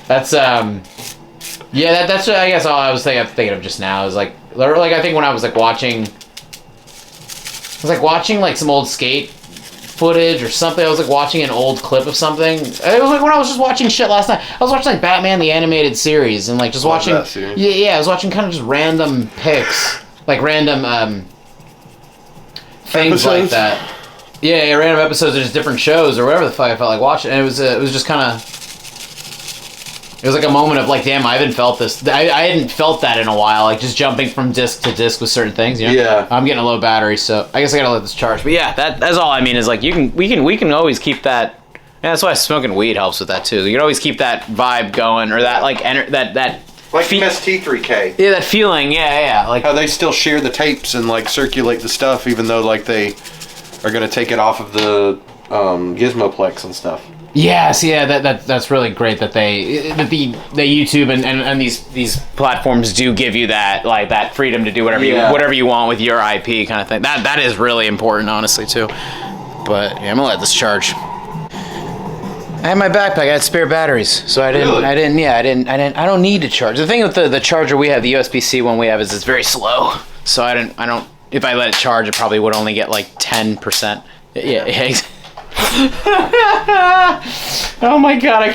That's yeah. That's I guess all I was thinking of just now is like I think when I was like watching like some old skate footage or something. I was like watching an old clip of something. It was like when I was just watching shit last night. I was watching like Batman the Animated Series and like just watching. That series. Yeah. I was watching kind of just random pics, like random things episodes? like that. Yeah, random episodes of just different shows or whatever the fuck I felt like watching. And it was just kind of. It was like a moment of like, damn, I haven't felt this. I hadn't felt that in a while. Like just jumping from disc to disc with certain things. You know? Yeah. I'm getting a low battery, so I guess I gotta let this charge. But yeah, that's all I mean is like we can always keep that. Yeah, that's why smoking weed helps with that too. You can always keep that vibe going or that like that. Like MST3K. Yeah, that feeling. Yeah. Like How they still share the tapes and like circulate the stuff, even though like they are gonna take it off of the Gizmoplex and stuff. yes, yeah. That's really great that the YouTube and these platforms do give you that like that freedom to do whatever you want with your IP kind of thing. That is really important, honestly, too. But yeah, I'm gonna let this charge. I had my backpack. I had spare batteries, so I didn't. Really? I don't need to charge. The thing with the charger we have, the USB-C one we have, is it's very slow. So I don't. If I let it charge, it probably would only get like 10%. Yeah. Oh my god, I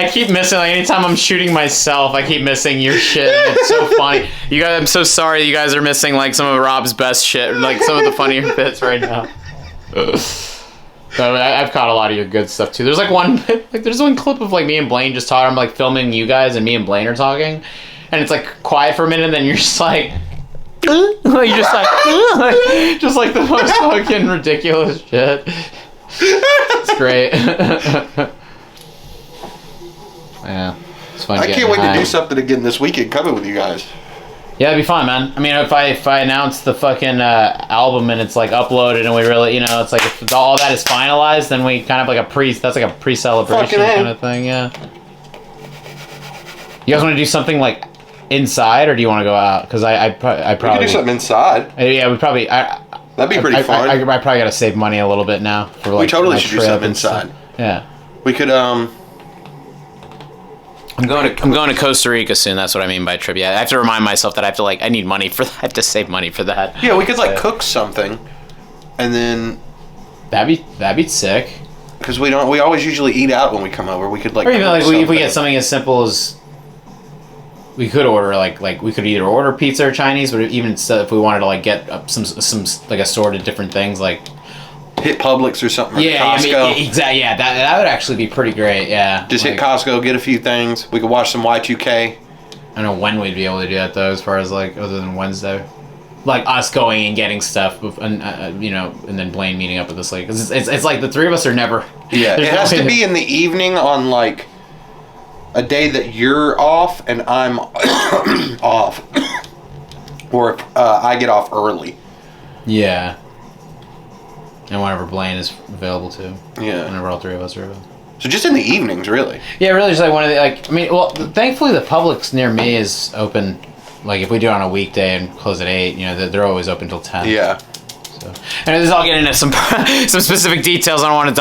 keep missing. Like anytime I'm shooting myself, I keep missing your shit. It's so funny. You guys, I'm so sorry. You guys are missing like some of Rob's best shit, like some of the funnier bits right now. So I've caught a lot of your good stuff too. There's like there's one clip of like me and Blaine just talking. I'm like filming you guys, and me and Blaine are talking, and it's like quiet for a minute, and then you're just like, you're just like, just like the most fucking ridiculous shit. It's great. Yeah, it's fun. I can't wait to do something again this weekend coming with you guys. Yeah, it'd be fun, man. I mean, if I announce the fucking album and it's like uploaded and we really, it's like if all that is finalized, then we kind of like that's like a pre-celebration kind of thing, yeah. You guys want to do something like inside, or do you want to go out? Because I probably We could do something inside. Yeah, we probably. That'd be pretty fun. I probably got to save money a little bit now for like. We totally my should do trip something and stuff. inside. Yeah. We could I'm going to Costa Rica soon. That's what I mean by trip. Yeah, I have to remind myself that I need money for that. I have to save money for that. Yeah, we could like cook something, and then that'd be sick. because we always usually eat out when we come over. We could like. Or even cook like if we something. get something as simple as we could order like we could either order pizza or Chinese, but even if we wanted to like get some like assorted different things like. Hit Publix or something. Or Yeah, Costco. I mean, exactly. Yeah, that would actually be pretty great. Yeah, Just like, hit Costco, get a few things. We could watch some Y2K. I don't know when we'd be able to do that though, as far as like other than Wednesday, like us going and getting stuff, and and then Blaine meeting up with us. Like, it's like the three of us are never. Yeah, there's it no has way to be in the evening on like a day that you're off and I'm off, or if I get off early. Yeah. And whenever Blaine is available too. Yeah. Whenever all three of us are available. So just in the evenings, really. Yeah, really, just like one of the thankfully the Publix near me is open. Like if we do it on a weekday and close at 8, they're always open till 10. Yeah. So, and this is all getting into some specific details. I don't want to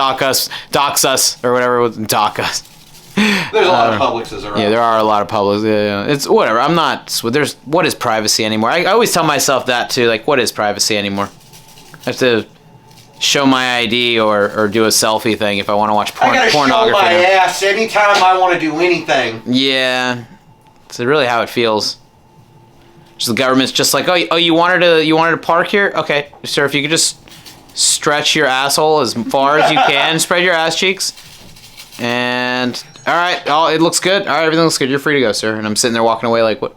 dox us or whatever. Dock us. There's a lot of Publixes around. Yeah, there are a lot of Publix. Yeah. It's whatever. I'm not. What is privacy anymore? I always tell myself that too. Like, what is privacy anymore? I have to show my ID or do a selfie thing if I want to watch pornography. I gotta show my ass anytime I want to do anything. Yeah, it's really how it feels. So the government's just like, oh, you wanted to park here? Okay, sir, if you could just stretch your asshole as far as you can, spread your ass cheeks, and all right, it looks good. All right, everything looks good. You're free to go, sir. And I'm sitting there walking away like, what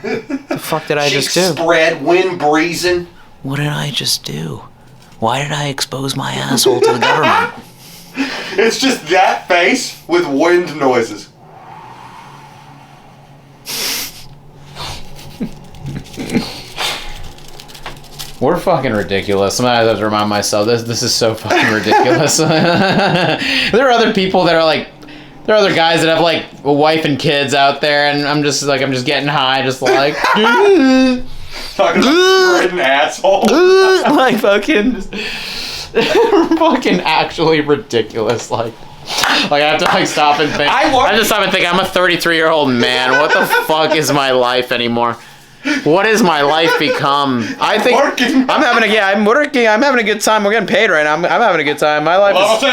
the fuck did I just do? Spread, wind breezing. What did I just do? Why did I expose my asshole to the government? It's just that face with wind noises. We're fucking ridiculous. Sometimes I have to remind myself, this is so fucking ridiculous. There are other people that are like, there are other guys that have like a wife and kids out there, and I'm just getting high, just like Talking about spreading asshole. like fucking fucking actually ridiculous. Like I have to like stop and think. I have to stop and think. I'm a 33-year-old man. What the fuck is my life anymore? What has my life become? I think I'm having I'm working. I'm having a good time. We're getting paid right now. I'm having a good time. My life is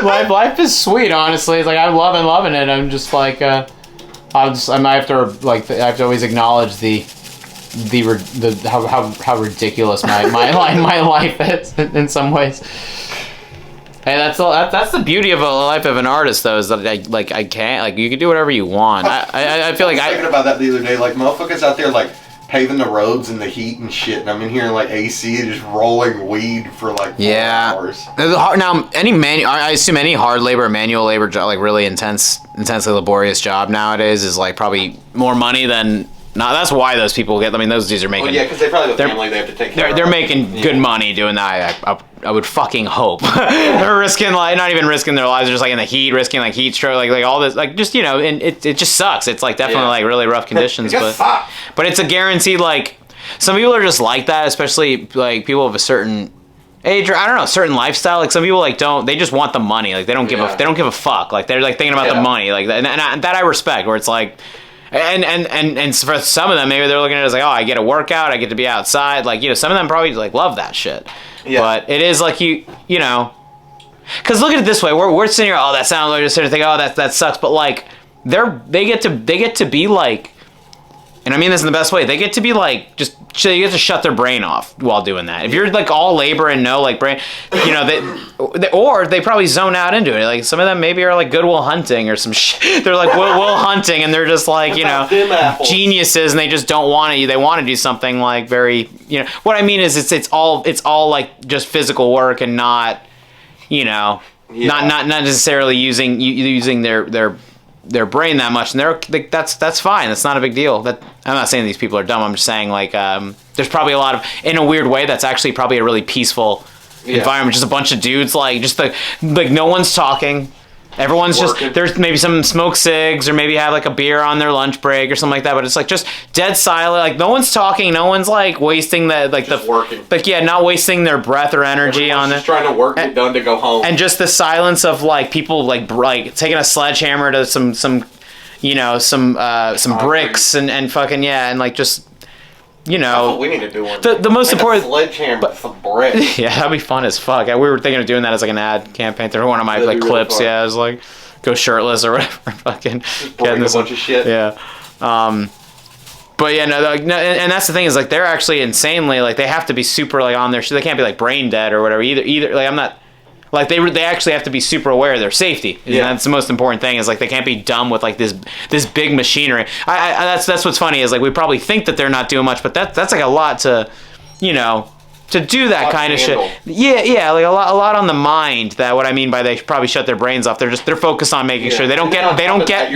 life is sweet. Honestly, it's like I'm loving it. I'm just like I have to always acknowledge the how ridiculous my life is in some ways. Hey, that's the beauty of a life of an artist, though, is that I can't you can do whatever you want. I feel like I was thinking about that the other day. Like motherfuckers out there like paving the roads in the heat and shit, and I'm in here in like AC just rolling weed for like 4 hours. Now I assume any hard labor, manual labor job, like really intensely laborious job nowadays is like probably more money than. No, that's why those people get. I mean, those dudes are making. Well, yeah, because they probably have a family they have to take care of. They're making good money doing that. I would fucking hope. They're risking not even risking their lives. They're just like in the heat, risking like heat stroke, like all this, like just and it just sucks. It's like definitely like really rough conditions, but it's a guaranteed like. Some people are just like that, especially like people of a certain age or I don't know, certain lifestyle. Like some people like they just want the money. Like they don't give a fuck. Like they're like thinking about the money. Like that, and that I respect. Where it's like. And for some of them, maybe they're looking at it as like, oh, I get a workout, I get to be outside. Like, some of them probably like love that shit. Yeah. But it is like you know, because look at it this way: we're sitting here, oh, that sounds like just sitting there thinking, oh, that sucks. But like, they get to be like, and I mean this in the best way. They get to be like you get to shut their brain off while doing that. If you're like all labor and no like brain, or they probably zone out into it. Like some of them maybe are like Goodwill Hunting or some shit. They're like Will Hunting, and they're just like geniuses, and they just don't want to. They want to do something like very What I mean is it's all like just physical work and not not necessarily using their brain that much, and that's fine. That's not a big deal. That I'm not saying these people are dumb. I'm just saying like there's probably a lot of, in a weird way, that's actually probably a really peaceful environment. Just a bunch of dudes like no one's talking. Everyone's working. Just there's maybe some smoke cigs or maybe have like a beer on their lunch break or something like that. But it's like just dead silent. Like no one's talking. No one's like wasting working. Like not wasting their breath or energy on it. Just trying to work, get done to go home. And just the silence of like people like taking a sledgehammer to some bricks and fucking and like just. That's what we need to do one. The most important sledgehammer with some bread. Yeah, that'd be fun as fuck. We were thinking of doing that as like an ad campaign. Through one of my like clips. Really, I was like, go shirtless or whatever. Fucking getting a bunch of shit. Yeah. But yeah, no, and that's the thing is like they're actually insanely like they have to be super like on their shit. They can't be like brain dead or whatever either. Like I'm not. Like they actually have to be super aware of their safety. Yeah. That's the most important thing. Is like they can't be dumb with like this big machinery. That's what's funny is like we probably think that they're not doing much, but that's like a lot to, to do that kind of shit. Yeah, like a lot on the mind. That what I mean by they probably shut their brains off. They're focused on making sure they don't get.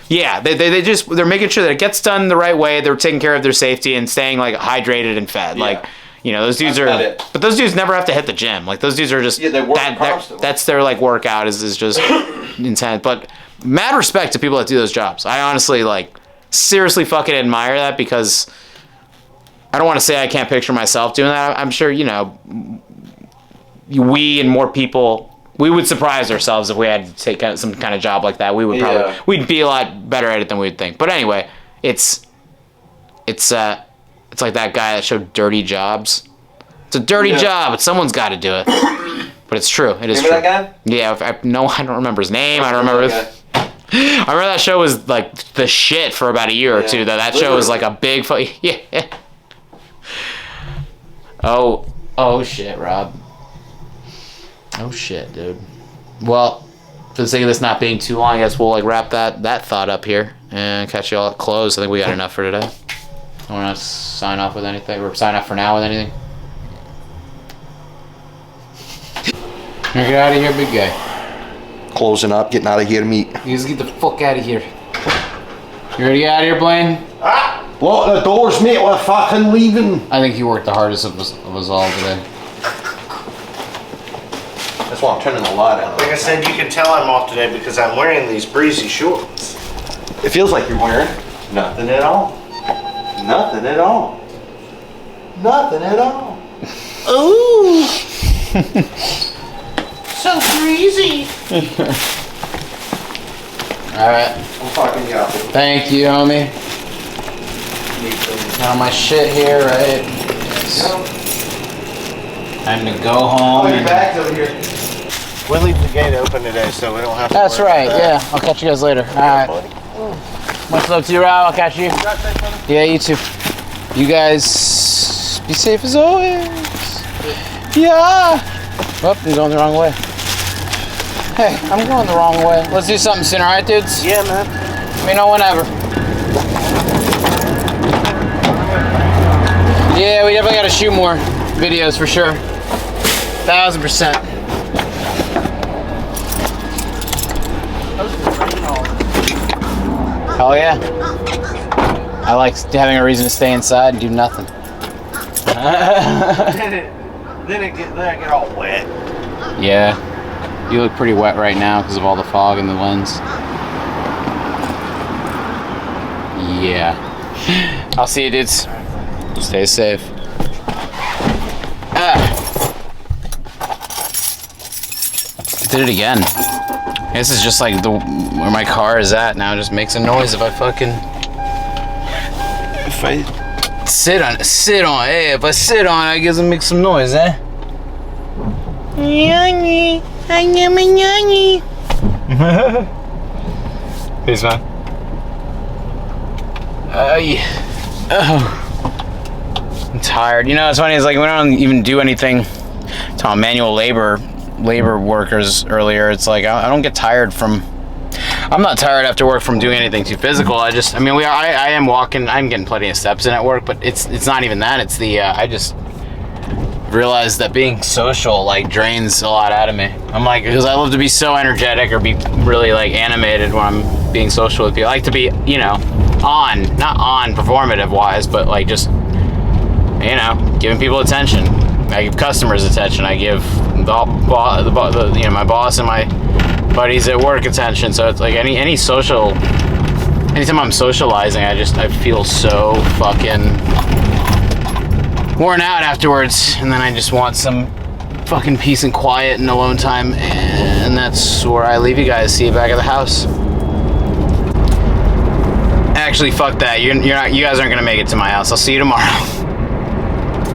Yeah, they're making sure that it gets done the right way. They're taking care of their safety and staying like hydrated and fed. Yeah. Like. Those dudes but those dudes never have to hit the gym. Like those dudes are just they work constantly. That's their like workout is just intense. But mad respect to people that do those jobs. I honestly like seriously fucking admire that because I don't want to say I can't picture myself doing that. I'm sure we and more people we would surprise ourselves if we had to take some kind of job like that. We would probably we'd be a lot better at it than we'd think. But anyway, it's like that guy that showed Dirty Jobs. It's a dirty job, but someone's got to do it. But it's true. It is true. Remember that guy? Yeah. I don't remember his name. I don't remember. I remember that show was like the shit for about a year or two. That show was like a big yeah. Oh shit, Rob. Oh shit, dude. Well, for the sake of this not being too long, I guess we'll like wrap that thought up here and catch you all at close. I think we got enough for today. I want to sign off with anything, or sign off for now with anything. Get out of here, big guy. Closing up, getting out of here to meet. You just get the fuck out of here. You ready to get out of here, Blaine? Lock the doors, mate. We're fucking leaving. I think you worked the hardest of us all today. That's why I'm turning the light on. Like I said, you can tell I'm off today because I'm wearing these breezy shorts. It feels like you're wearing nothing at all. Nothing at all. Nothing at all. Ooh! So breezy. Alright. I'm fucking you out. Thank you, homie. Got my shit here, right? Yes. Time to go home. Your bag's over here. We'll leave the gate open today so we don't have to. That's worry right, about yeah. I'll catch you guys later. Alright. Much love to you, Rob. I'll catch you. Yeah, you too. You guys be safe as always. Yeah. Oh, you're going the wrong way. Hey, I'm going the wrong way. Let's do something soon, alright, dudes? Yeah, man. Let me know whenever. Yeah, we definitely gotta shoot more videos for sure. 1000%. Hell yeah. I like having a reason to stay inside and do nothing. Then I get all wet. Yeah. You look pretty wet right now because of all the fog in the lens. Yeah. I'll see you, dudes. Stay safe. Did it again. This is just like where my car is at now. It just makes a noise if I sit on. Hey, if I sit on it, I guess it makes some noise, eh? Peace, man. I'm tired. You know, it's funny. It's like we don't even do anything. Talking manual labor workers earlier. It's like I don't get tired from. I'm not tired after work from doing anything too physical. I am walking. I'm getting plenty of steps in at work, but it's not even that. It's the I just realized that being social like drains a lot out of me. I'm like, because I love to be so energetic or be really like animated when I'm being social with people. I like to be, you know, not on performative wise, but like just, you know, giving people attention. I give customers attention. I give my boss and my buddies at work attention. So it's like anytime I'm socializing, I feel so fucking worn out afterwards, and then I just want some fucking peace and quiet and alone time, and that's where I leave you guys. See you back at the house. Actually, fuck that. You guys aren't gonna make it to my house. I'll see you tomorrow.